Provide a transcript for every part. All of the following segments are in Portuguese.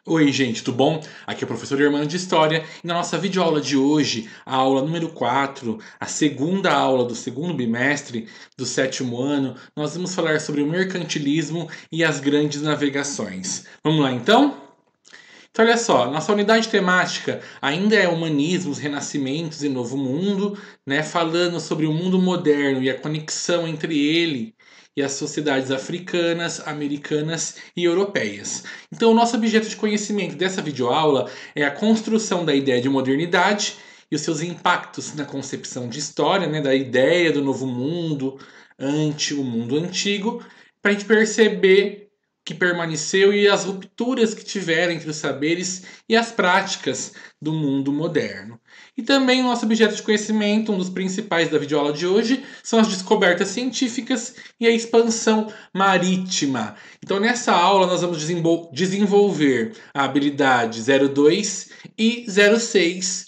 Oi, gente, tudo bom? Aqui é o professor Hermano de História e na nossa videoaula de hoje, a aula número 4, a segunda aula do segundo bimestre do sétimo ano, nós vamos falar sobre o mercantilismo e as grandes navegações. Vamos lá então? Então, olha só, nossa unidade temática ainda é Humanismos, Renascimentos e Novo Mundo, né? Falando sobre o mundo moderno e a conexão entre ele e as sociedades africanas, americanas e europeias. Então, o nosso objeto de conhecimento dessa videoaula é a construção da ideia de modernidade e os seus impactos na concepção de história, né? Da ideia do novo mundo ante o mundo antigo, para a gente perceber que permaneceu e as rupturas que tiveram entre os saberes e as práticas do mundo moderno. E também o nosso objeto de conhecimento, um dos principais da videoaula de hoje, são as descobertas científicas e a expansão marítima. Então, nessa aula, nós vamos desenvolver a habilidade 02 e 06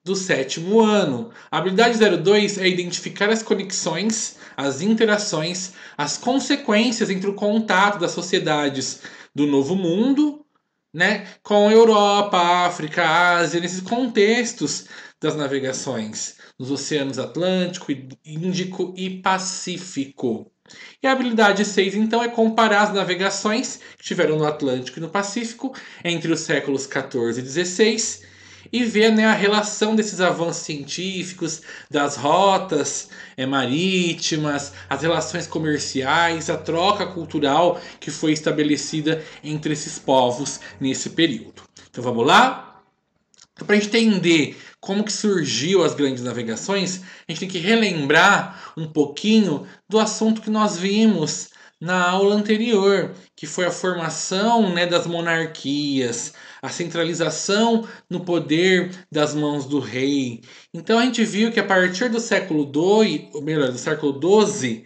do sétimo ano. A habilidade 02 é identificar as conexões, as interações, as consequências entre o contato das sociedades do Novo Mundo, né, com a Europa, África, Ásia, nesses contextos das navegações nos oceanos Atlântico, Índico e Pacífico. E a habilidade 6, então, é comparar as navegações que tiveram no Atlântico e no Pacífico entre os séculos 14 e 16 e ver, né, a relação desses avanços científicos, das rotas marítimas, as relações comerciais, a troca cultural que foi estabelecida entre esses povos nesse período. Então vamos lá? Então, para a gente entender como que surgiu as grandes navegações, a gente tem que relembrar um pouquinho do assunto que nós vimos na aula anterior, que foi a formação, né, das monarquias, a centralização no poder das mãos do rei. Então a gente viu que a partir do século II, ou melhor, do século XII,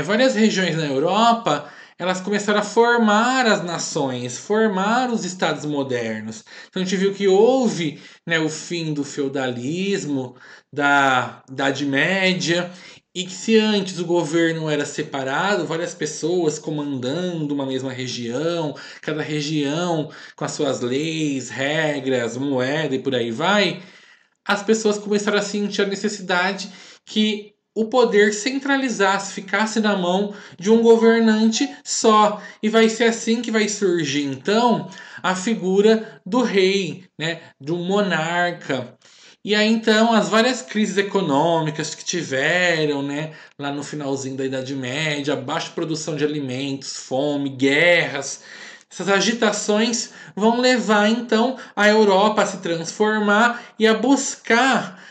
várias regiões na Europa elas começaram a formar as nações, formar os estados modernos. Então a gente viu que houve, né, o fim do feudalismo, da Idade Média, e que se antes o governo era separado, várias pessoas comandando uma mesma região, cada região com as suas leis, regras, moeda e por aí vai, as pessoas começaram a sentir a necessidade que o poder centralizasse, ficasse na mão de um governante só. E vai ser assim que vai surgir, então, a figura do rei, né, de um monarca. E aí, então, as várias crises econômicas que tiveram, né, lá no finalzinho da Idade Média, baixa produção de alimentos, fome, guerras, essas agitações vão levar então a Europa a se transformar e a buscar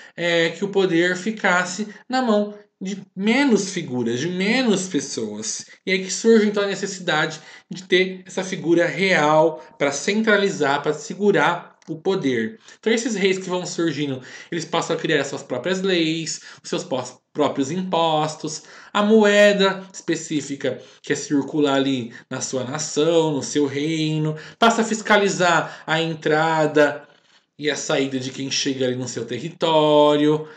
que o poder ficasse na mão de menos figuras, de menos pessoas. E aí que surge então a necessidade de ter essa figura real para centralizar, para segurar o poder. Então esses reis que vão surgindo, eles passam a criar as suas próprias leis, os seus próprios impostos, a moeda específica que é circular ali na sua nação, no seu reino, passa a fiscalizar a entrada e a saída de quem chega ali no seu território,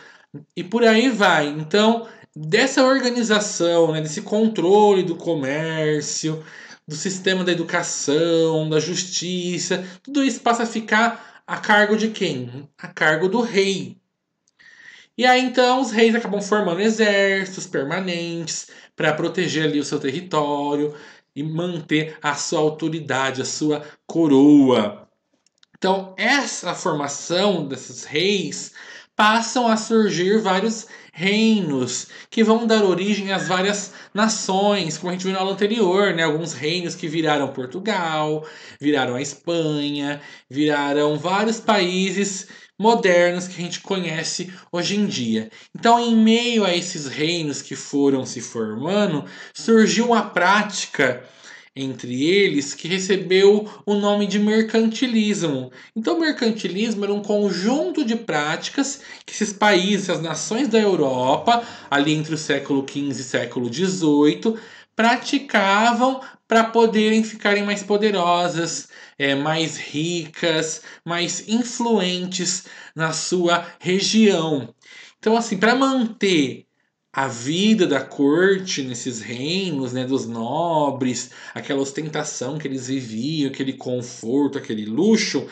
e por aí vai. Então, dessa organização, né, desse controle do comércio, do sistema da educação, da justiça, tudo isso passa a ficar a cargo de quem? A cargo do rei. E aí então os reis acabam formando exércitos permanentes para proteger ali o seu território e manter a sua autoridade, a sua coroa. Então, essa formação desses reis passam a surgir vários reinos que vão dar origem às várias nações, como a gente viu na aula anterior, né? Alguns reinos que viraram Portugal, viraram a Espanha, viraram vários países modernos que a gente conhece hoje em dia. Então, em meio a esses reinos que foram se formando, surgiu uma prática entre eles que recebeu o nome de mercantilismo. Então, o mercantilismo era um conjunto de práticas que esses países, as nações da Europa, ali entre o século XV e século XVIII, praticavam para poderem ficarem mais poderosas, mais ricas, mais influentes na sua região. Então, assim, para manter a vida da corte nesses reinos, né, dos nobres, aquela ostentação que eles viviam, aquele conforto, aquele luxo,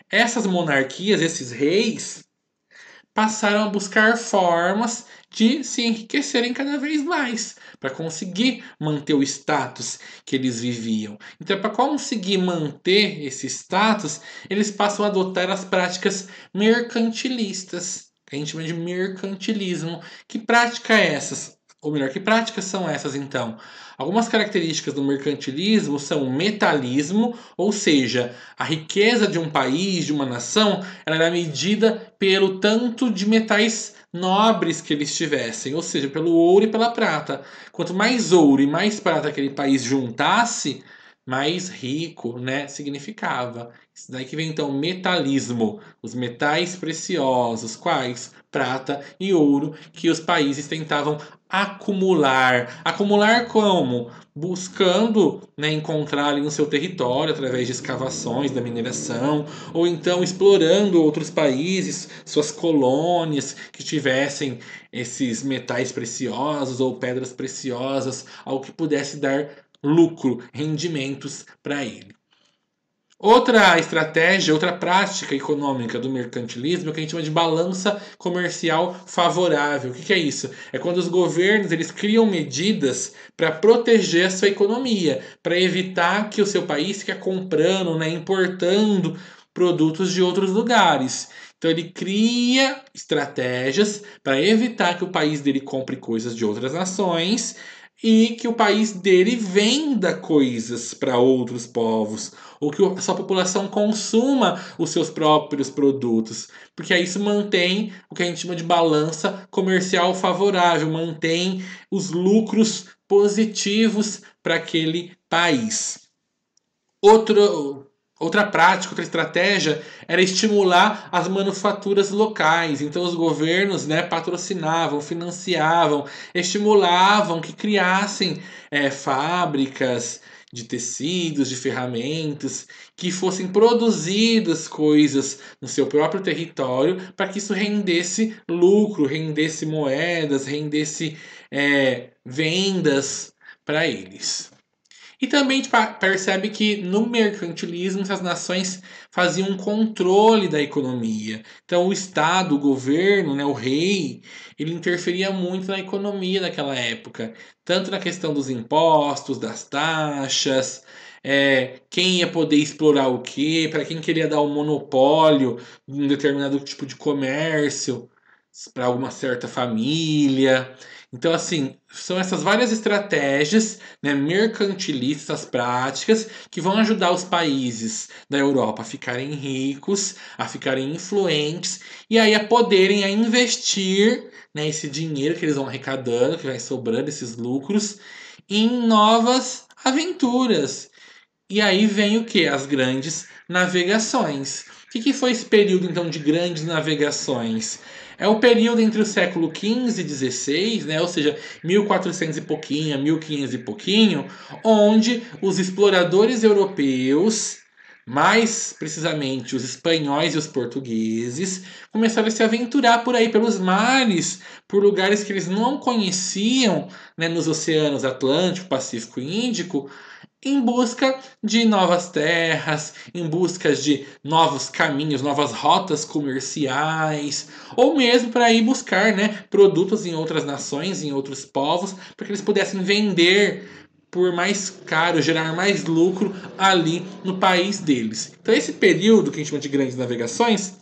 essas monarquias, esses reis, passaram a buscar formas de se enriquecerem cada vez mais, para conseguir manter o status que eles viviam. Então, para conseguir manter esse status, eles passam a adotar as práticas mercantilistas, que a gente chama de mercantilismo. Que prática é essas? Ou melhor, que práticas são essas então? Algumas características do mercantilismo são o metalismo, ou seja, a riqueza de um país, de uma nação, ela era medida pelo tanto de metais nobres que eles tivessem, ou seja, pelo ouro e pela prata. Quanto mais ouro e mais prata aquele país juntasse, mais rico, né, significava. Isso daí que vem então o metalismo, os metais preciosos, quais? Prata e ouro, que os países tentavam acumular. Acumular como? Buscando, né, encontrar ali no seu território através de escavações da mineração, ou então explorando outros países, suas colônias que tivessem esses metais preciosos ou pedras preciosas, algo que pudesse dar lucro, rendimentos para ele. Outra estratégia, outra prática econômica do mercantilismo é o que a gente chama de balança comercial favorável. O que é isso? É quando os governos eles criam medidas para proteger a sua economia, para evitar que o seu país fique comprando, né, importando produtos de outros lugares. Então ele cria estratégias para evitar que o país dele compre coisas de outras nações e que o país dele venda coisas para outros povos, ou que a sua população consuma os seus próprios produtos, porque aí isso mantém o que a gente chama de balança comercial favorável, mantém os lucros positivos para aquele país. Outra prática, outra estratégia era estimular as manufaturas locais. Então os governos, né, patrocinavam, financiavam, estimulavam que criassem fábricas de tecidos, de ferramentas, que fossem produzidas coisas no seu próprio território para que isso rendesse lucro, rendesse moedas, rendesse vendas para eles. E também a gente percebe que no mercantilismo essas nações faziam um controle da economia. Então o Estado, o governo, né, o rei, ele interferia muito na economia daquela época, tanto na questão dos impostos, das taxas, quem ia poder explorar o quê, para quem queria dar o monopólio de um determinado tipo de comércio para alguma certa família. Então, assim, são essas várias estratégias, né, mercantilistas práticas que vão ajudar os países da Europa a ficarem ricos, a ficarem influentes e aí a poderem investir, né, esse dinheiro que eles vão arrecadando, que vai sobrando esses lucros, em novas aventuras. E aí vem o que? As grandes navegações. O que foi esse período então de grandes navegações? É o período entre o século XV e XVI, né? Ou seja, 1400 e pouquinho, 1500 e pouquinho, onde os exploradores europeus, mais precisamente os espanhóis e os portugueses, começaram a se aventurar por aí pelos mares, por lugares que eles não conheciam, né, nos oceanos Atlântico, Pacífico e Índico, em busca de novas terras, em busca de novos caminhos, novas rotas comerciais, ou mesmo para ir buscar, né, produtos em outras nações, em outros povos, para que eles pudessem vender por mais caro, gerar mais lucro ali no país deles. Então esse período que a gente chama de grandes navegações,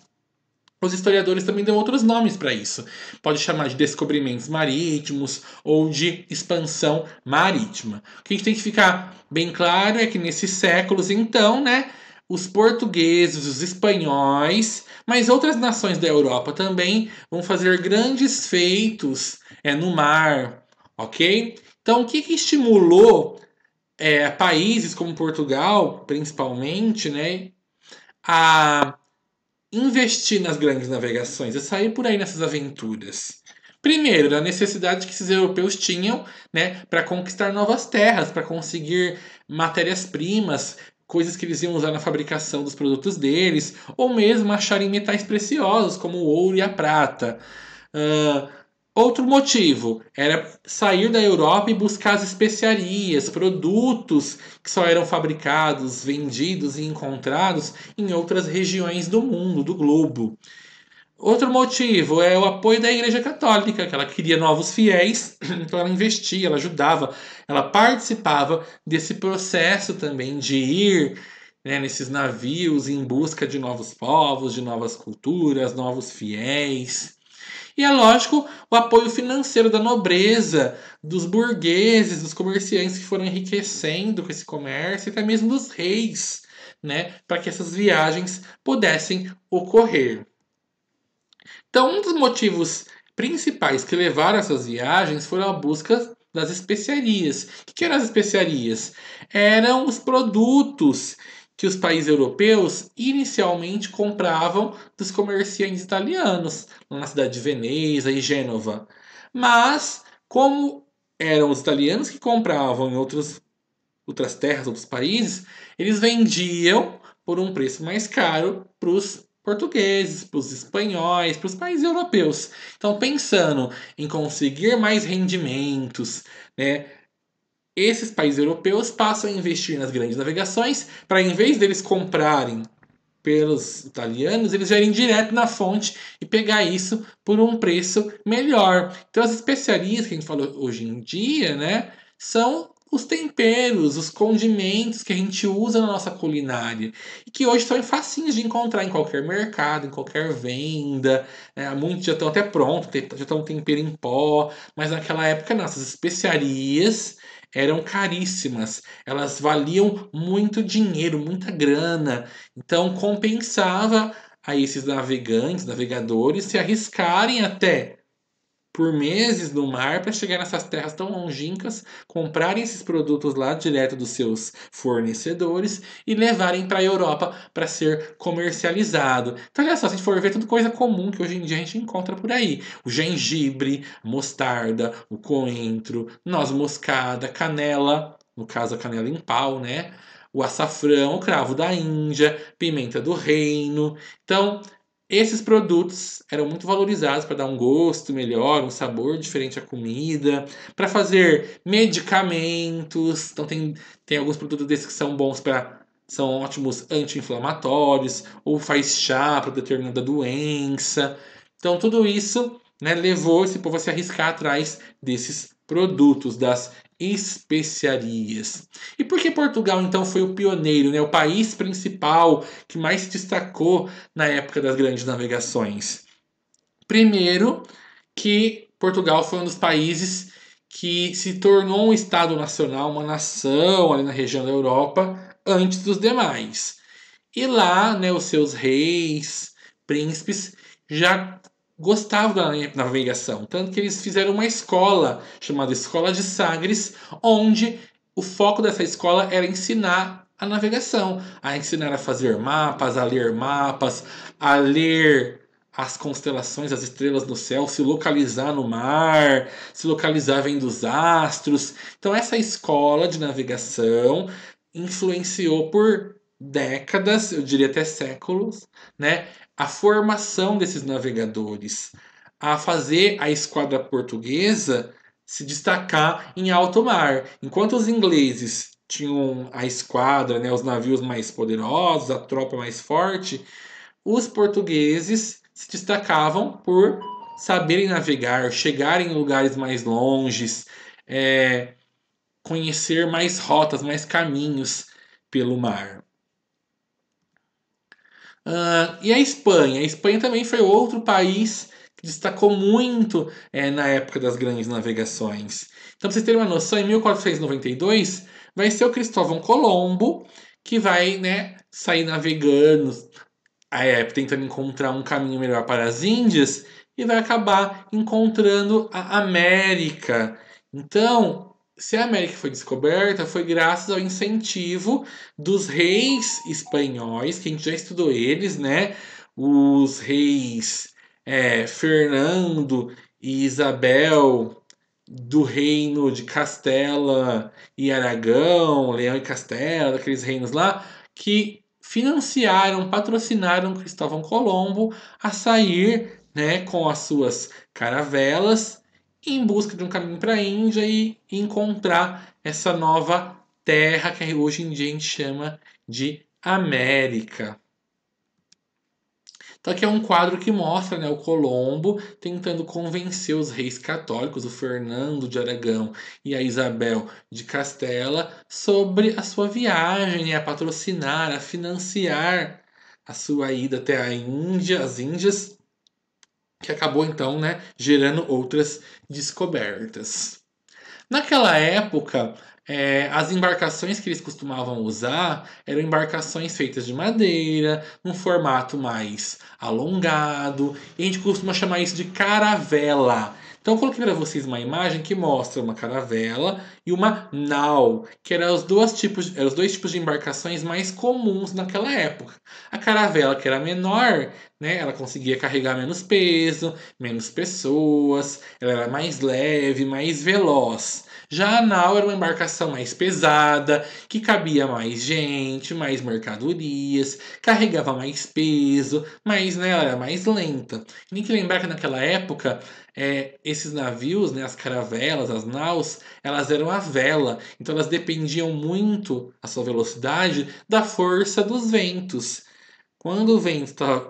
os historiadores também dão outros nomes para isso. Pode chamar de descobrimentos marítimos ou de expansão marítima. O que a gente tem que ficar bem claro é que nesses séculos, então, né, os portugueses, os espanhóis, mas outras nações da Europa também vão fazer grandes feitos no mar, ok? Então, o que estimulou países como Portugal, principalmente, né, a investir nas grandes navegações, é sair por aí nessas aventuras? Primeiro, a necessidade que esses europeus tinham, né, para conquistar novas terras, para conseguir matérias-primas, coisas que eles iam usar na fabricação dos produtos deles, ou mesmo acharem metais preciosos, como o ouro e a prata. Outro motivo era sair da Europa e buscar as especiarias, produtos que só eram fabricados, vendidos e encontrados em outras regiões do mundo, do globo. Outro motivo é o apoio da Igreja Católica, que ela queria novos fiéis, então ela investia, ela ajudava, ela participava desse processo também de ir, né, nesses navios em busca de novos povos, de novas culturas, novos fiéis. E é lógico o apoio financeiro da nobreza, dos burgueses, dos comerciantes que foram enriquecendo com esse comércio, e até mesmo dos reis, né, para que essas viagens pudessem ocorrer. Então, um dos motivos principais que levaram essas viagens foram a busca das especiarias. O que eram as especiarias? Eram os produtos que os países europeus inicialmente compravam dos comerciantes italianos, na cidade de Veneza e Gênova. Mas, como eram os italianos que compravam em outras terras, outros países, eles vendiam por um preço mais caro para os portugueses, para os espanhóis, para os países europeus. Então, pensando em conseguir mais rendimentos, né, esses países europeus passam a investir nas grandes navegações para, em vez deles comprarem pelos italianos, eles já irem direto na fonte e pegar isso por um preço melhor. Então, as especiarias que a gente fala hoje em dia, né, são os temperos, os condimentos que a gente usa na nossa culinária e que hoje são facinhos de encontrar em qualquer mercado, em qualquer venda. Né? Muitos já estão até prontos, já estão tempero em pó, mas naquela época, nossas especiarias eram caríssimas, elas valiam muito dinheiro, muita grana. Então compensava a esses navegantes, navegadores, se arriscarem até por meses no mar para chegar nessas terras tão longínquas, comprarem esses produtos lá direto dos seus fornecedores e levarem para a Europa para ser comercializado. Então, olha só, se a gente for ver, tudo coisa comum que hoje em dia a gente encontra por aí: o gengibre, a mostarda, o coentro, noz moscada, canela, no caso a canela em pau, né? O açafrão, o cravo da Índia, pimenta do reino. Então, esses produtos eram muito valorizados para dar um gosto melhor, um sabor diferente à comida, para fazer medicamentos. Então tem alguns produtos desses que são bons para são ótimos anti-inflamatórios, ou faz chá para determinada doença. Então tudo isso, né, levou esse povo a se arriscar atrás desses produtos, das especiarias. E por que Portugal então foi o pioneiro, né, o país principal que mais se destacou na época das grandes navegações? Primeiro, que Portugal foi um dos países que se tornou um Estado nacional, uma nação ali na região da Europa, antes dos demais. E lá, né, os seus reis, príncipes, já gostavam da navegação. Tanto que eles fizeram uma escola, chamada Escola de Sagres, onde o foco dessa escola era ensinar a navegação, a ensinar a fazer mapas, a ler as constelações, as estrelas no céu, se localizar no mar, se localizar vendo os astros. Então, essa escola de navegação influenciou por décadas, eu diria até séculos, né, a formação desses navegadores, a fazer a esquadra portuguesa se destacar em alto mar. Enquanto os ingleses tinham a esquadra, né, os navios mais poderosos, a tropa mais forte, os portugueses se destacavam por saberem navegar, chegarem em lugares mais longes, é, conhecer mais rotas, mais caminhos pelo mar. E a Espanha? A Espanha também foi outro país que destacou muito na época das grandes navegações. Então, para vocês terem uma noção, em 1492 vai ser o Cristóvão Colombo que vai, né, sair navegando, tentando encontrar um caminho melhor para as Índias e vai acabar encontrando a América. Então, se a América foi descoberta, foi graças ao incentivo dos reis espanhóis, que a gente já estudou eles, né? Os reis Fernando e Isabel do reino de Castela e Aragão, Leão e Castela, daqueles reinos lá, que financiaram, patrocinaram Cristóvão Colombo a sair, né, com as suas caravelas em busca de um caminho para a Índia e encontrar essa nova terra que hoje em dia a gente chama de América. Então aqui é um quadro que mostra, né, o Colombo tentando convencer os reis católicos, o Fernando de Aragão e a Isabel de Castela, sobre a sua viagem, né, a patrocinar, a financiar a sua ida até a Índia, as Índias, que acabou então, né, gerando outras descobertas. Naquela época, as embarcações que eles costumavam usar eram embarcações feitas de madeira, num formato mais alongado, e a gente costuma chamar isso de caravela. Então, eu coloquei para vocês uma imagem que mostra uma caravela e uma nau, que eram os dois tipos de embarcações mais comuns naquela época. A caravela, que era menor, né, ela conseguia carregar menos peso, menos pessoas, ela era mais leve, mais veloz. Já a nau era uma embarcação mais pesada, que cabia mais gente, mais mercadorias, carregava mais peso, mas né, ela era mais lenta. Tem que lembrar que naquela época, esses navios, né, as caravelas, as naus, elas eram a vela, então elas dependiam muito, a sua velocidade, da força dos ventos. Quando o vento está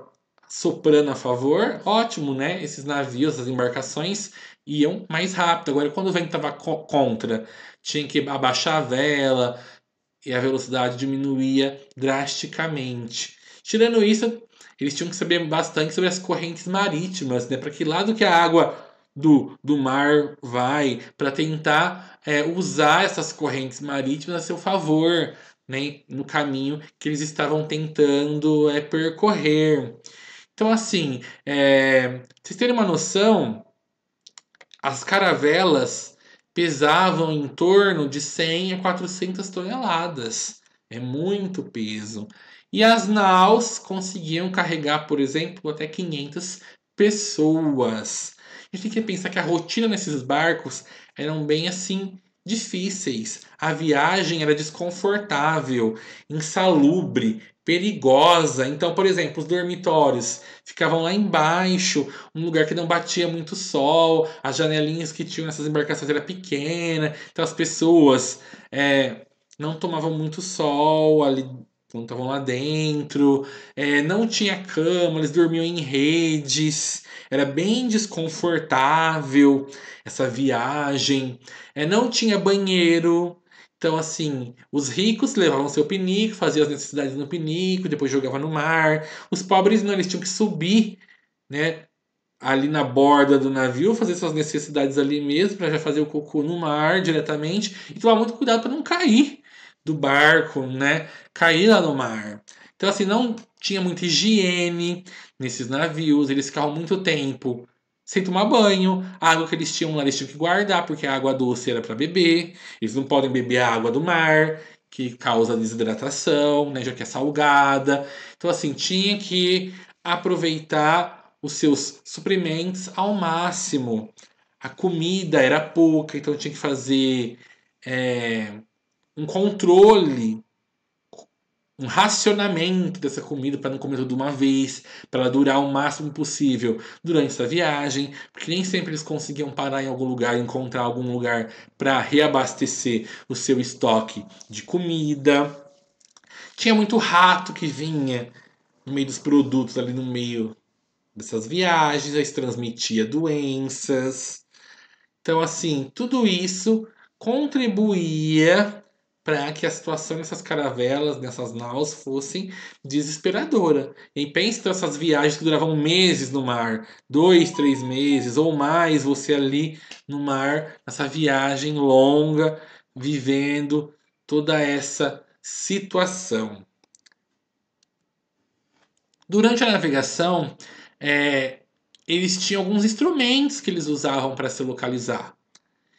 soprando a favor, ótimo, né? Esses navios, essas embarcações iam mais rápido. Agora, quando o vento estava contra, tinha que abaixar a vela e a velocidade diminuía drasticamente. Tirando isso, eles tinham que saber bastante sobre as correntes marítimas, né? Para que lado que a água do mar vai, para tentar usar essas correntes marítimas a seu favor, né? No caminho que eles estavam tentando percorrer. Então, assim, pra vocês terem uma noção, as caravelas pesavam em torno de 100 a 400 toneladas. É muito peso. E as naus conseguiam carregar, por exemplo, até 500 pessoas. A gente tem que pensar que a rotina nesses barcos eram bem assim difíceis. A viagem era desconfortável, insalubre, perigosa. Então, por exemplo, os dormitórios ficavam lá embaixo, um lugar que não batia muito sol, as janelinhas que tinham nessas embarcações era pequena, então as pessoas não tomavam muito sol ali quando estavam lá dentro, não tinha cama, eles dormiam em redes, era bem desconfortável essa viagem, não tinha banheiro. Então, assim, os ricos levavam seu pinico, faziam as necessidades no pinico, depois jogavam no mar. Os pobres não, eles tinham que subir, né, ali na borda do navio, fazer suas necessidades ali mesmo, para já fazer o cocô no mar diretamente, e tomar muito cuidado para não cair do barco, né? Cair lá no mar. Então, assim, não tinha muita higiene nesses navios, eles ficavam muito tempo sem tomar banho, a água que eles tinham lá eles tinham que guardar, porque a água doce era para beber, eles não podem beber a água do mar, que causa desidratação, né, já que é salgada. Então, assim, tinha que aproveitar os seus suprimentos ao máximo. A comida era pouca, então tinha que fazer é, um controle, um racionamento dessa comida para não comer tudo de uma vez, para ela durar o máximo possível durante essa viagem, porque nem sempre eles conseguiam parar em algum lugar, encontrar algum lugar para reabastecer o seu estoque de comida. Tinha muito rato que vinha no meio dos produtos, ali no meio dessas viagens, aí se transmitia doenças. Então, assim, tudo isso contribuía para que a situação nessas caravelas, nessas naus, fossem desesperadora. E pense nessas viagens que duravam meses no mar, 2, 3 meses ou mais, você ali no mar, nessa viagem longa, vivendo toda essa situação. Durante a navegação, é, eles tinham alguns instrumentos que eles usavam para se localizar.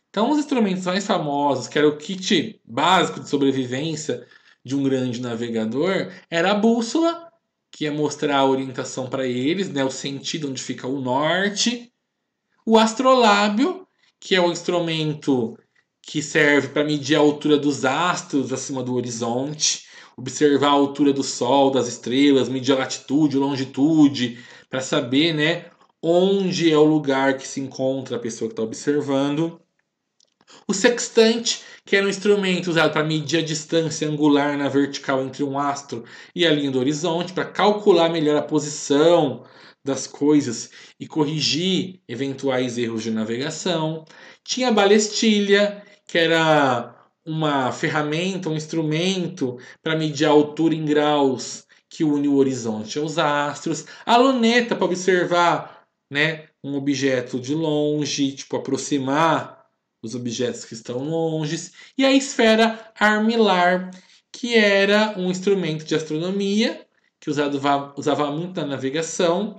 Então, os instrumentos mais famosos, que era o kit básico de sobrevivência de um grande navegador, era a bússola, que ia mostrar a orientação para eles, né, o sentido onde fica o norte. O astrolábio, que é o instrumento que serve para medir a altura dos astros acima do horizonte, observar a altura do Sol, das estrelas, medir a latitude, longitude, para saber, né, onde é o lugar que se encontra a pessoa que está observando. O sextante, que era um instrumento usado para medir a distância angular na vertical entre um astro e a linha do horizonte, para calcular melhor a posição das coisas e corrigir eventuais erros de navegação. Tinha a balestilha, que era uma ferramenta, um instrumento para medir a altura em graus que une o horizonte aos astros. A luneta para observar, né, um objeto de longe, tipo aproximar os objetos que estão longe, e a esfera armilar, que era um instrumento de astronomia que usava muito na navegação,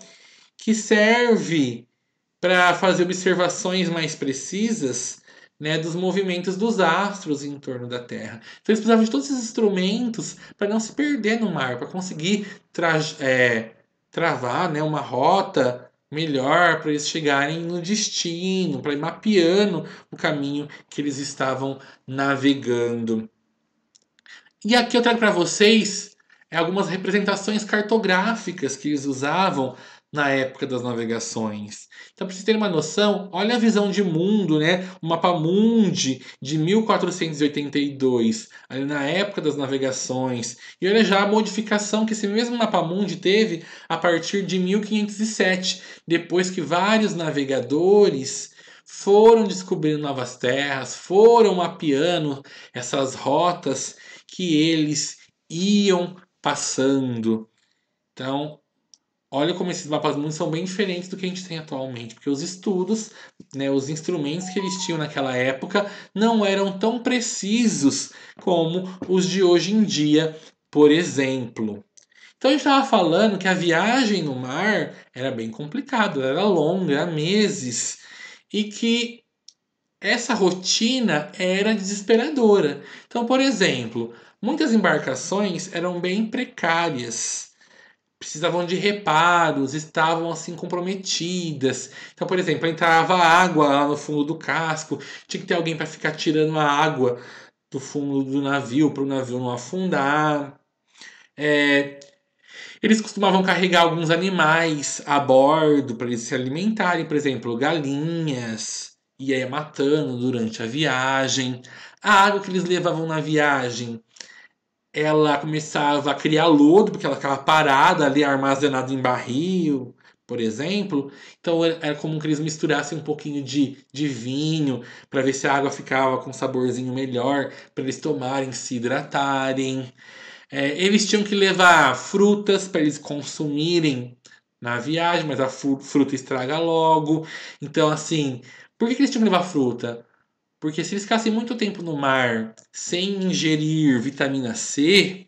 que serve para fazer observações mais precisas, né, dos movimentos dos astros em torno da Terra. Então eles precisavam de todos esses instrumentos para não se perder no mar, para conseguir travar, né, uma rota melhor para eles chegarem no destino, para ir mapeando o caminho que eles estavam navegando. E aqui eu trago para vocês algumas representações cartográficas que eles usavam na época das navegações. Então, para vocês terem uma noção, olha a visão de mundo, né? O mapa mundi de 1482, ali na época das navegações. E olha já a modificação que esse mesmo mapa mundi teve a partir de 1507, depois que vários navegadores foram descobrindo novas terras, foram mapeando essas rotas que eles iam passando. Então, olha como esses mapas mundos são bem diferentes do que a gente tem atualmente, porque os estudos, né, os instrumentos que eles tinham naquela época não eram tão precisos como os de hoje em dia, por exemplo. Então a gente estava falando que a viagem no mar era bem complicada, era longa, era meses, e que essa rotina era desesperadora. Então, por exemplo, muitas embarcações eram bem precárias, precisavam de reparos, estavam assim comprometidas. Então, por exemplo, entrava água lá no fundo do casco, tinha que ter alguém para ficar tirando a água do fundo do navio para o navio não afundar. Eles costumavam carregar alguns animais a bordo para eles se alimentarem, por exemplo, galinhas, e aí matando durante a viagem. A água que eles levavam na viagem, ela começava a criar lodo, porque ela ficava parada ali, armazenada em barril, por exemplo. Então era comum que eles misturassem um pouquinho de vinho, para ver se a água ficava com um saborzinho melhor, para eles tomarem, se hidratarem. Eles tinham que levar frutas para eles consumirem na viagem, mas a fruta estraga logo. Então, assim, por que eles tinham que levar fruta? Porque se eles ficassem muito tempo no mar sem ingerir vitamina C,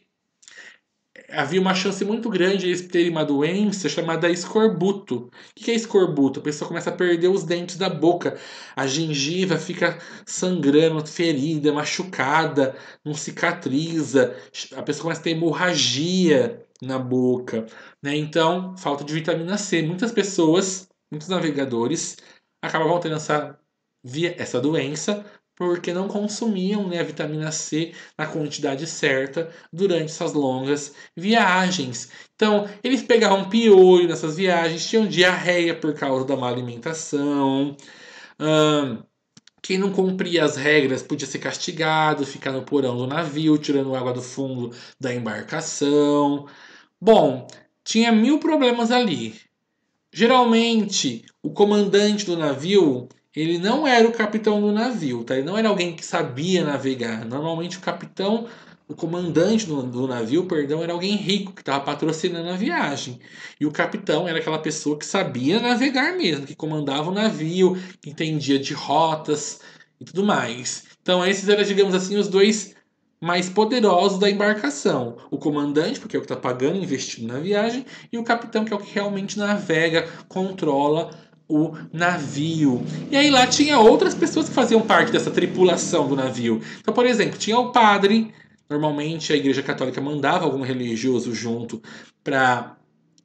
havia uma chance muito grande de eles terem uma doença chamada escorbuto. O que é escorbuto? A pessoa começa a perder os dentes da boca, a gengiva fica sangrando, ferida, machucada, não cicatriza, a pessoa começa a ter hemorragia na boca, né? Então, falta de vitamina C. Muitas pessoas, muitos navegadores, acabavam tendo essa doença porque não consumiam, né, a vitamina C na quantidade certa durante essas longas viagens. Então, eles pegavam piolho nessas viagens, tinham diarreia por causa da má alimentação. Quem não cumpria as regras podia ser castigado, ficar no porão do navio, tirando água do fundo da embarcação. Bom, tinha mil problemas ali. Geralmente, o comandante do navio, ele não era o capitão do navio, tá? Ele não era alguém que sabia navegar. Normalmente o comandante do navio, perdão, era alguém rico que estava patrocinando a viagem. E o capitão era aquela pessoa que sabia navegar mesmo, que comandava o navio, que entendia de rotas e tudo mais. Então, esses eram, digamos assim, os dois mais poderosos da embarcação. O comandante, porque é o que está pagando, investindo na viagem, e o capitão, que é o que realmente navega, controla o navio. E aí lá tinha outras pessoas que faziam parte dessa tripulação do navio. Então, por exemplo, tinha o padre, normalmente a Igreja Católica mandava algum religioso junto para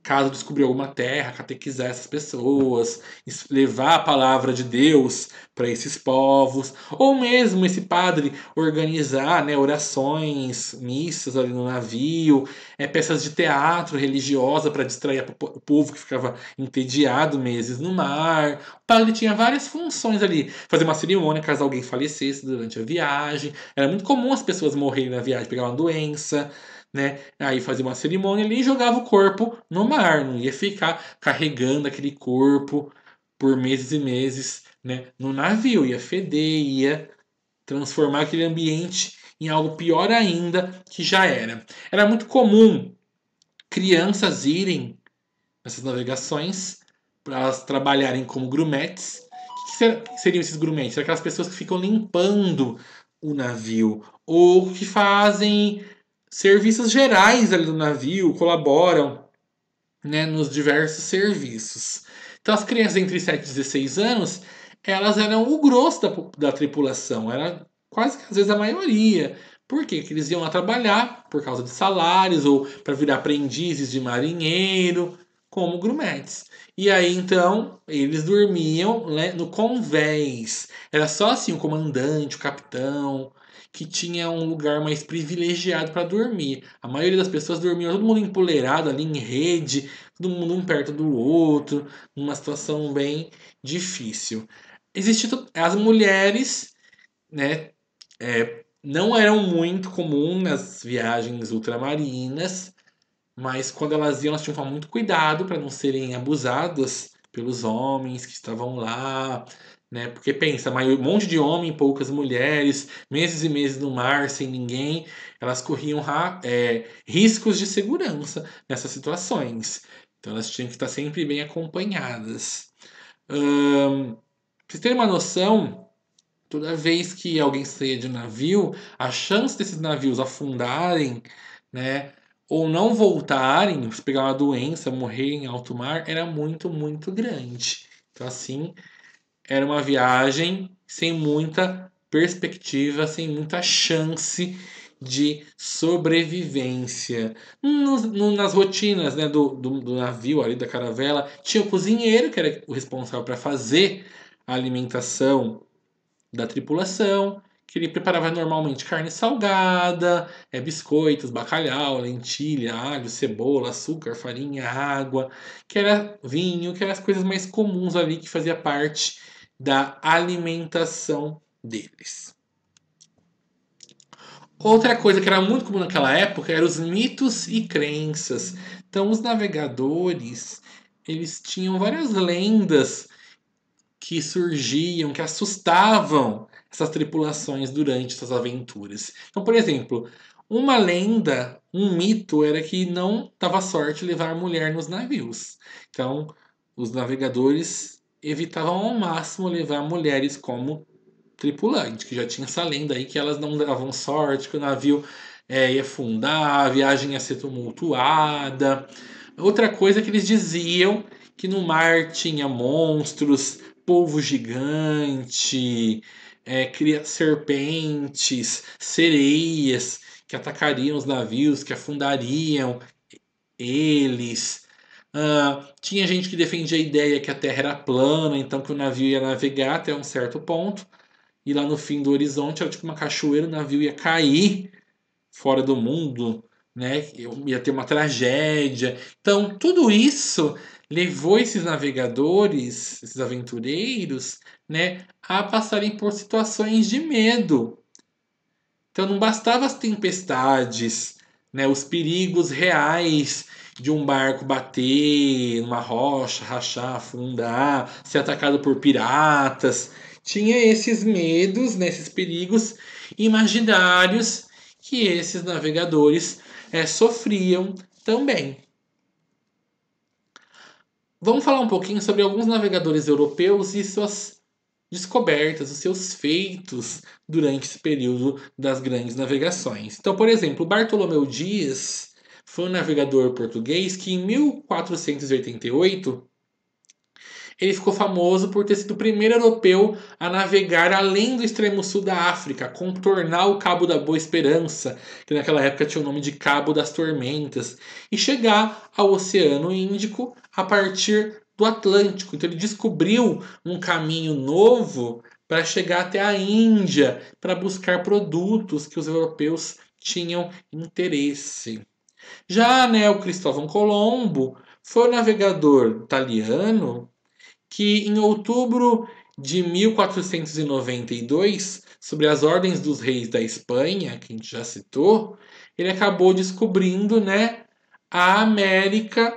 caso descobrir alguma terra, catequizar essas pessoas, levar a palavra de Deus para esses povos, ou mesmo esse padre organizar, né, orações, missas ali no navio, peças de teatro religiosa para distrair o povo que ficava entediado meses no mar. O padre tinha várias funções ali, fazer uma cerimônia caso alguém falecesse durante a viagem. Era muito comum as pessoas morrerem na viagem, pegar uma doença, né? Aí fazia uma cerimônia ali e jogava o corpo no mar, não ia ficar carregando aquele corpo por meses e meses, né, no navio, ia feder, ia transformar aquele ambiente em algo pior ainda que já era. Era muito comum crianças irem nessas navegações para elas trabalharem como grumetes. O que seriam esses grumetes? Aquelas pessoas que ficam limpando o navio ou que fazem serviços gerais ali do navio, colaboram, né, nos diversos serviços. Então as crianças entre 7 e 16 anos, elas eram o grosso da tripulação, era quase que às vezes a maioria. Por quê? Porque eles iam lá trabalhar por causa de salários ou para virar aprendizes de marinheiro, como grumetes. E aí então eles dormiam, né, no convés. Era só assim o comandante, o capitão, que tinha um lugar mais privilegiado para dormir. A maioria das pessoas dormiam todo mundo empoleirado ali em rede, todo mundo um perto do outro, numa situação bem difícil. Existiam as mulheres, né? Não eram muito comum nas viagens ultramarinas, mas quando elas iam, elas tinham que tomar muito cuidado para não serem abusadas pelos homens que estavam lá, né? Porque pensa, um monte de homem, poucas mulheres, meses e meses no mar sem ninguém, elas corriam riscos de segurança nessas situações. Então elas tinham que estar sempre bem acompanhadas. Pra vocês terem uma noção, toda vez que alguém saía de um navio, a chance desses navios afundarem, né, ou não voltarem, se pegar uma doença, morrer em alto mar, era muito, muito grande. Então, assim, era uma viagem sem muita perspectiva, sem muita chance de sobrevivência. Nas rotinas, né, do navio ali, da caravela, tinha o cozinheiro, que era o responsável para fazer a alimentação da tripulação, que ele preparava normalmente carne salgada, biscoitos, bacalhau, lentilha, alho, cebola, açúcar, farinha, água, que era vinho, que eram as coisas mais comuns ali que fazia parte da alimentação deles. Outra coisa que era muito comum naquela época eram os mitos e crenças. Então, os navegadores, eles tinham várias lendas que surgiam, que assustavam essas tripulações durante essas aventuras. Então, por exemplo, uma lenda, um mito era que não dava sorte levar mulher nos navios. Então, os navegadores evitavam ao máximo levar mulheres como tripulante, que já tinha essa lenda aí que elas não davam sorte, que o navio ia afundar, a viagem ia ser tumultuada. Outra coisa que eles diziam que no mar tinha monstros, polvo gigante, serpentes, sereias que atacariam os navios, que afundariam eles. Tinha gente que defendia a ideia que a Terra era plana, então que o navio ia navegar até um certo ponto, e lá no fim do horizonte era tipo uma cachoeira, o navio ia cair fora do mundo, né? Ia ter uma tragédia. Então, tudo isso levou esses navegadores, esses aventureiros, né, a passarem por situações de medo. Então, não bastava as tempestades, né, os perigos reais de um barco bater numa rocha, rachar, afundar, ser atacado por piratas. Tinha esses medos, né, esses perigos imaginários que esses navegadores sofriam também. Vamos falar um pouquinho sobre alguns navegadores europeus e suas descobertas, os seus feitos durante esse período das grandes navegações. Então, por exemplo, Bartolomeu Dias foi um navegador português que em 1488 ele ficou famoso por ter sido o primeiro europeu a navegar além do extremo sul da África, contornar o Cabo da Boa Esperança, que naquela época tinha o nome de Cabo das Tormentas, e chegar ao Oceano Índico a partir do Atlântico. Então ele descobriu um caminho novo para chegar até a Índia, para buscar produtos que os europeus tinham interesse. Já, né, o Cristóvão Colombo foi o navegador italiano que, em outubro de 1492, sobre as ordens dos reis da Espanha, que a gente já citou, ele acabou descobrindo, né, a América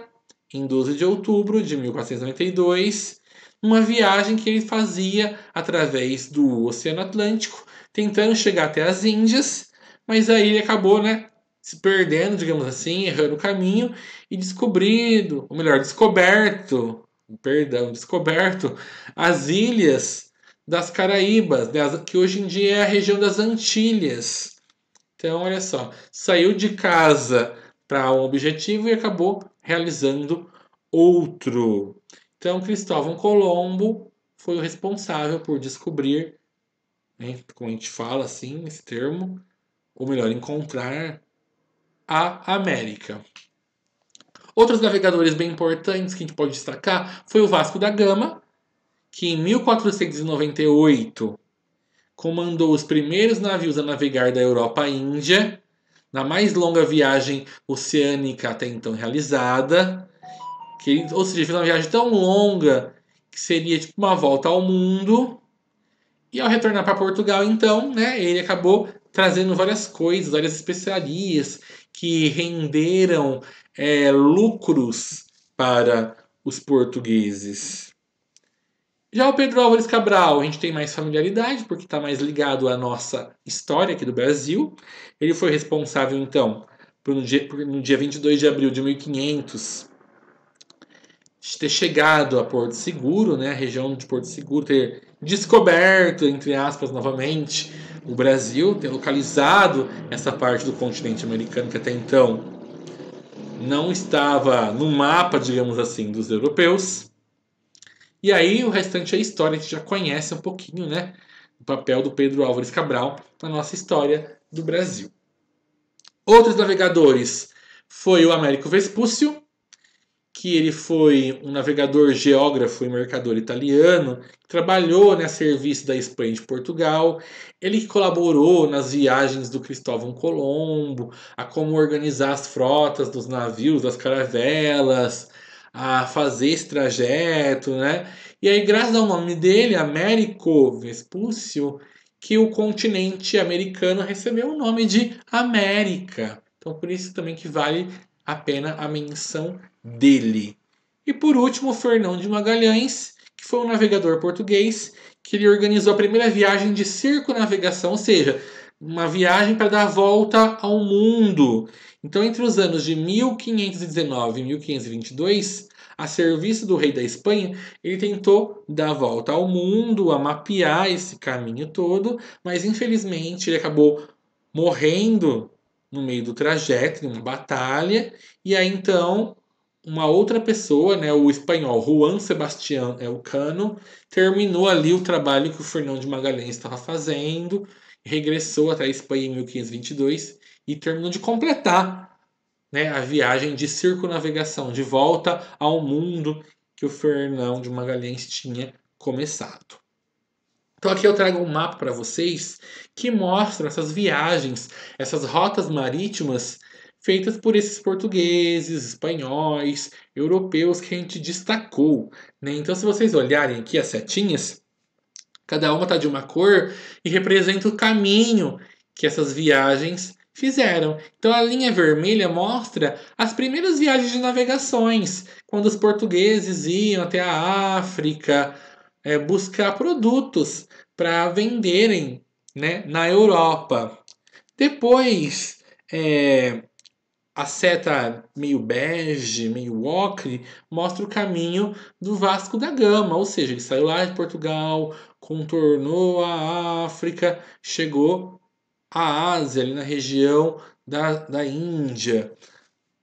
em 12 de outubro de 1492, numa viagem que ele fazia através do Oceano Atlântico, tentando chegar até as Índias, mas aí ele acabou, né, se perdendo, digamos assim, errando o caminho e descobrindo, ou melhor, descoberto as ilhas das Caraíbas, né, que hoje em dia é a região das Antilhas. Então, olha só, saiu de casa para um objetivo e acabou realizando outro. Então, Cristóvão Colombo foi o responsável por descobrir, né, como a gente fala assim, esse termo, ou melhor, encontrar a América. Outros navegadores bem importantes que a gente pode destacar foi o Vasco da Gama, que em 1498 comandou os primeiros navios a navegar da Europa à Índia, na mais longa viagem oceânica até então realizada, ou seja, fez uma viagem tão longa que seria tipo uma volta ao mundo. E ao retornar para Portugal, então, né, ele acabou trazendo várias coisas, várias especiarias que renderam lucros para os portugueses. Já o Pedro Álvares Cabral, a gente tem mais familiaridade, porque está mais ligado à nossa história aqui do Brasil. Ele foi responsável, então, por no dia 22 de abril de 1500 ter chegado a Porto Seguro, né, a região de Porto Seguro, ter descoberto, entre aspas, novamente, o Brasil, ter localizado essa parte do continente americano que até então não estava no mapa, digamos assim, dos europeus. E aí o restante é história, a gente já conhece um pouquinho, né, o papel do Pedro Álvares Cabral na nossa história do Brasil. Outros navegadores foi o Américo Vespúcio, que ele foi um navegador, geógrafo e mercador italiano, que trabalhou, né, a serviço da Espanha e de Portugal. Ele que colaborou nas viagens do Cristóvão Colombo, a como organizar as frotas dos navios, das caravelas, a fazer esse trajeto, né? E aí, graças ao nome dele, Américo Vespúcio, que o continente americano recebeu o nome de América. Então, por isso também que vale a pena a menção dele. E por último, Fernão de Magalhães, que foi um navegador português, que ele organizou a primeira viagem de circunnavegação, ou seja, uma viagem para dar a volta ao mundo. Então, entre os anos de 1519 e 1522, a serviço do rei da Espanha, ele tentou dar a volta ao mundo, a mapear esse caminho todo, mas infelizmente ele acabou morrendo no meio do trajeto, em uma batalha, e aí então uma outra pessoa, né, o espanhol Juan Sebastián Elcano, terminou ali o trabalho que o Fernão de Magalhães estava fazendo, regressou até a Espanha em 1522 e terminou de completar, né, a viagem de circunnavegação, de volta ao mundo que o Fernão de Magalhães tinha começado. Então aqui eu trago um mapa para vocês que mostra essas viagens, essas rotas marítimas feitas por esses portugueses, espanhóis, europeus que a gente destacou, né? Então se vocês olharem aqui as setinhas, cada uma está de uma cor e representa o caminho que essas viagens fizeram. Então a linha vermelha mostra as primeiras viagens de navegações, quando os portugueses iam até a África, buscar produtos para venderem, né, na Europa. Depois, a seta meio bege, meio ocre, mostra o caminho do Vasco da Gama, ou seja, ele saiu lá de Portugal, contornou a África, chegou à Ásia, ali na região da Índia.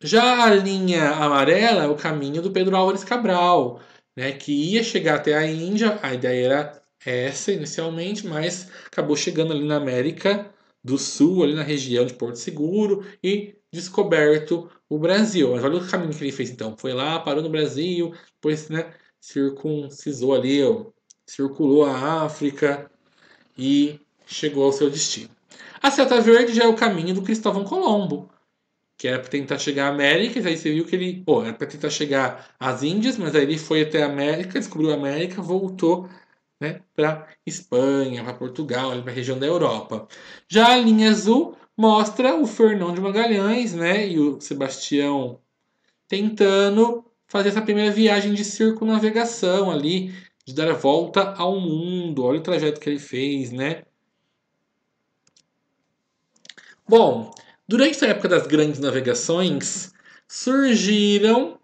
Já a linha amarela é o caminho do Pedro Álvares Cabral, né, que ia chegar até a Índia. A ideia era essa inicialmente, mas acabou chegando ali na América do Sul, ali na região de Porto Seguro e descoberto o Brasil. Mas olha o caminho que ele fez então. Foi lá, parou no Brasil, depois, né, circuncisou ali, ó, circulou a África e chegou ao seu destino. A Seta Verde já é o caminho do Cristóvão Colombo, que era para tentar chegar à América, e aí você viu que ele, pô, era para tentar chegar às Índias, mas aí ele foi até a América, descobriu a América, voltou, né, para Espanha, para Portugal, para a região da Europa. Já a linha azul mostra o Fernão de Magalhães, né, e o Sebastião tentando fazer essa primeira viagem de circunnavegação ali, de dar a volta ao mundo. Olha o trajeto que ele fez, né? Bom, durante a época das grandes navegações, surgiram,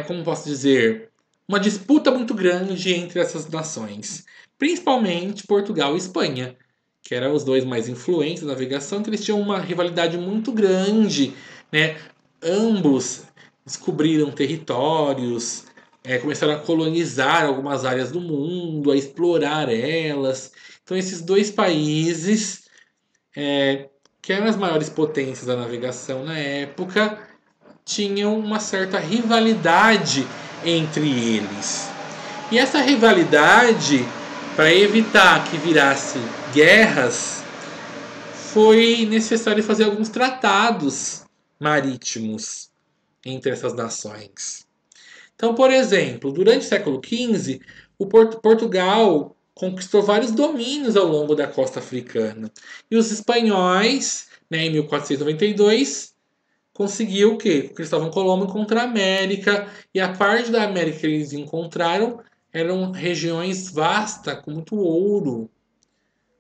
como posso dizer, uma disputa muito grande entre essas nações, principalmente Portugal e Espanha, que eram os dois mais influentes na navegação, que eles tinham uma rivalidade muito grande, né? Ambos descobriram territórios, começaram a colonizar algumas áreas do mundo, a explorar elas. Então, esses dois países que eram as maiores potências da navegação na época, tinham uma certa rivalidade entre eles. E essa rivalidade, para evitar que virasse guerras, foi necessário fazer alguns tratados marítimos entre essas nações. Então, por exemplo, durante o século XV, Portugal conquistou vários domínios ao longo da costa africana. E os espanhóis, né, em 1492, conseguiu o quê? Cristóvão Colombo encontrar a América. E a parte da América que eles encontraram eram regiões vastas, com muito ouro.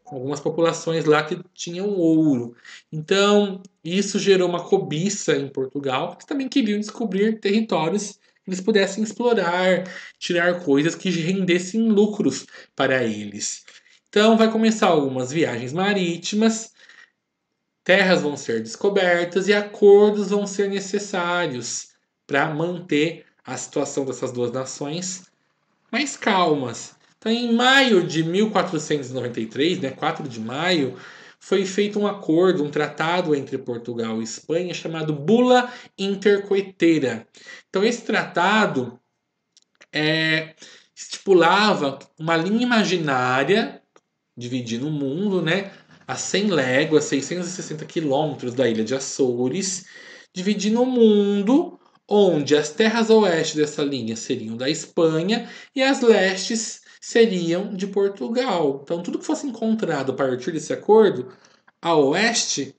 Algumas populações lá que tinham ouro. Então, isso gerou uma cobiça em Portugal, que também queriam descobrir territórios que eles pudessem explorar, tirar coisas que rendessem lucros para eles. Então, vai começar algumas viagens marítimas, terras vão ser descobertas e acordos vão ser necessários para manter a situação dessas duas nações mais calmas. Então, em maio de 1493, né, 4 de maio, foi feito um acordo, um tratado entre Portugal e Espanha chamado Bula Intercoetera. Então, esse tratado estipulava uma linha imaginária dividindo o mundo, né, a 100 léguas, 660 quilômetros da ilha de Açores, dividindo o mundo, onde as terras a oeste dessa linha seriam da Espanha e as lestes seriam de Portugal. Então, tudo que fosse encontrado a partir desse acordo, a oeste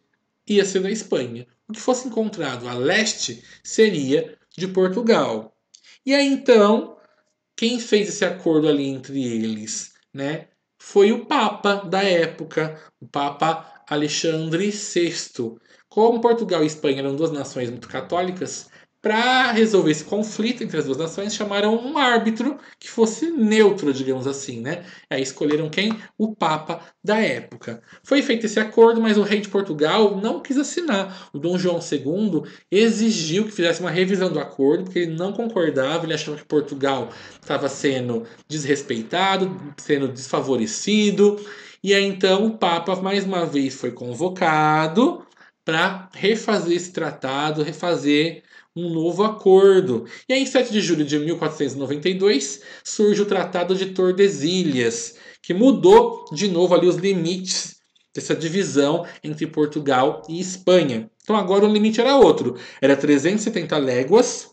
ia ser da Espanha. O que fosse encontrado a leste seria de Portugal. E aí, então, quem fez esse acordo ali entre eles, né? Foi o Papa da época, o Papa Alexandre VI. Como Portugal e Espanha eram duas nações muito católicas, para resolver esse conflito entre as duas nações, chamaram um árbitro que fosse neutro, digamos assim, né? Aí escolheram quem? O Papa da época. Foi feito esse acordo, mas o rei de Portugal não quis assinar. O Dom João II exigiu que fizesse uma revisão do acordo, porque ele não concordava, ele achava que Portugal estava sendo desrespeitado, sendo desfavorecido. E aí então o Papa mais uma vez foi convocado para refazer esse tratado, refazer um novo acordo. E aí, em 7 de julho de 1492, surge o Tratado de Tordesilhas, que mudou de novo ali os limites dessa divisão entre Portugal e Espanha. Então agora o limite era outro, era 370 léguas,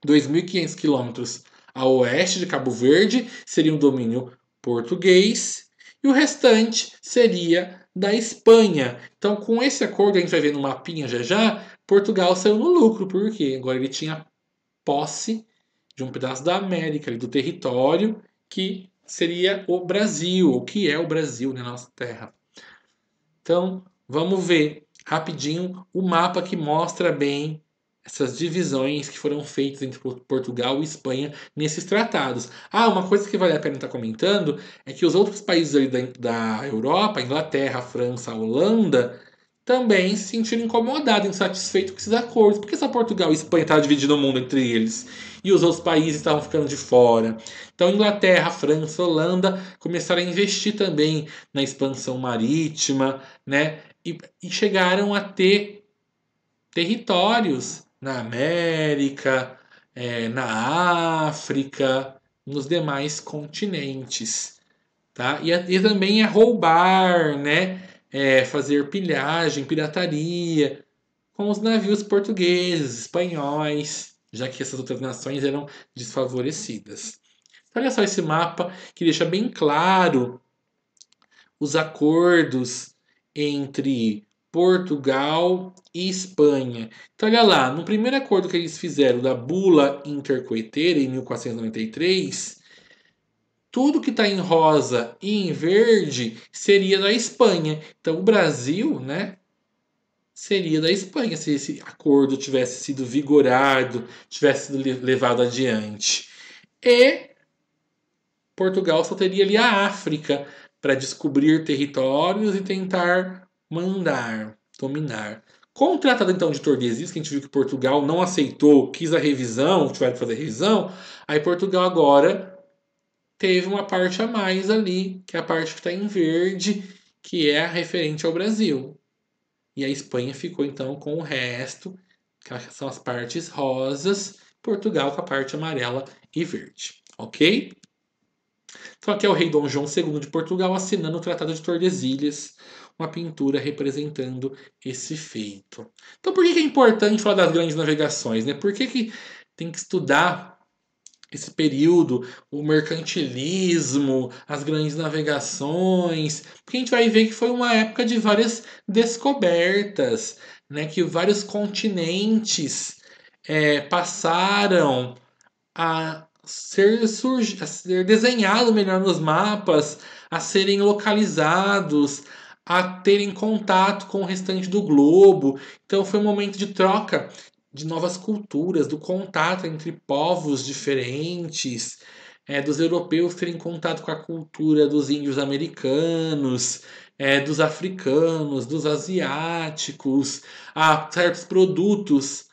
2.500 quilômetros a oeste de Cabo Verde, seria um domínio português, e o restante seria da Espanha. Então, com esse acordo, a gente vai ver no mapinha já já, Portugal saiu no lucro, porque agora ele tinha posse de um pedaço da América, do território, que seria o Brasil, o que é o Brasil na nossa terra. Então, vamos ver rapidinho o mapa que mostra bem essas divisões que foram feitas entre Portugal e Espanha nesses tratados. Ah, uma coisa que vale a pena estar comentando é que os outros países ali da Europa, Inglaterra, França, Holanda, também se sentiram incomodados, insatisfeitos com esses acordos. Por que só Portugal e Espanha estavam dividindo o mundo entre eles? E os outros países estavam ficando de fora. Então, Inglaterra, França, Holanda começaram a investir também na expansão marítima, né? E chegaram a ter territórios na América, na África, nos demais continentes, tá? E também a roubar, né? Fazer pilhagem, pirataria com os navios portugueses, espanhóis, já que essas outras nações eram desfavorecidas. Então, olha só esse mapa que deixa bem claro os acordos entre Portugal e Espanha. Então, olha lá, no primeiro acordo que eles fizeram da Bula Intercoetera, em 1493, tudo que está em rosa e em verde seria da Espanha. Então, o Brasil, né, seria da Espanha se esse acordo tivesse sido vigorado, tivesse sido levado adiante. E Portugal só teria ali a África para descobrir territórios e tentar mandar, dominar. Com o Tratado então de Tordesilhas, que a gente viu que Portugal não aceitou, quis a revisão, tiveram que fazer a revisão, aí Portugal agora teve uma parte a mais ali, que é a parte que está em verde, que é referente ao Brasil. E a Espanha ficou então com o resto, que são as partes rosas, Portugal com a parte amarela e verde, ok? Então aqui é o rei Dom João II de Portugal assinando o Tratado de Tordesilhas, uma pintura representando esse feito. Então por que é importante falar das grandes navegações, né? Por que tem que estudar esse período, o mercantilismo, as grandes navegações, porque a gente vai ver que foi uma época de várias descobertas, né? Que vários continentes passaram a ser desenhado melhor nos mapas, a serem localizados, a terem contato com o restante do globo. Então foi um momento de troca de novas culturas, do contato entre povos diferentes, dos europeus terem contato com a cultura dos índios americanos, dos africanos, dos asiáticos, a certos produtos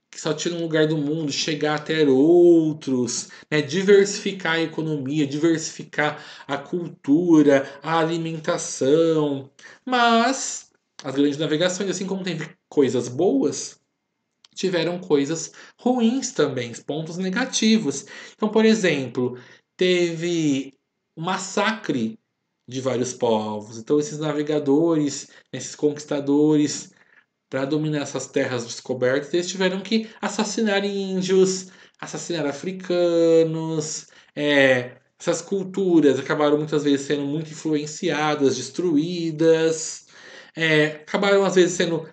que só tinha um lugar do mundo, chegar até outros, né? Diversificar a economia, diversificar a cultura, a alimentação. Mas as grandes navegações, assim como teve coisas boas, tiveram coisas ruins também, pontos negativos. Então, por exemplo, teve o massacre de vários povos. Então, esses navegadores, esses conquistadores, para dominar essas terras descobertas, eles tiveram que assassinar índios, assassinar africanos. Essas culturas acabaram muitas vezes sendo muito influenciadas, destruídas. Acabaram às vezes sendo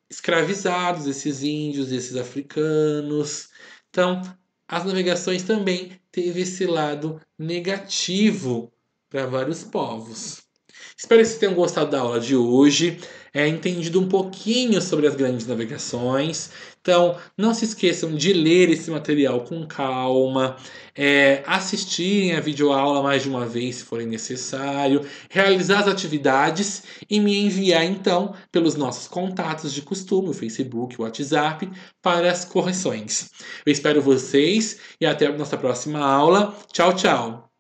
escravizados esses índios, esses africanos. Então, as navegações também teve esse lado negativo para vários povos. Espero que vocês tenham gostado da aula de hoje, entendido um pouquinho sobre as grandes navegações. Então, não se esqueçam de ler esse material com calma, assistirem a videoaula mais de uma vez se for necessário, realizar as atividades e me enviar então pelos nossos contatos de costume, o Facebook, o WhatsApp, para as correções. Eu espero vocês e até a nossa próxima aula. Tchau, tchau!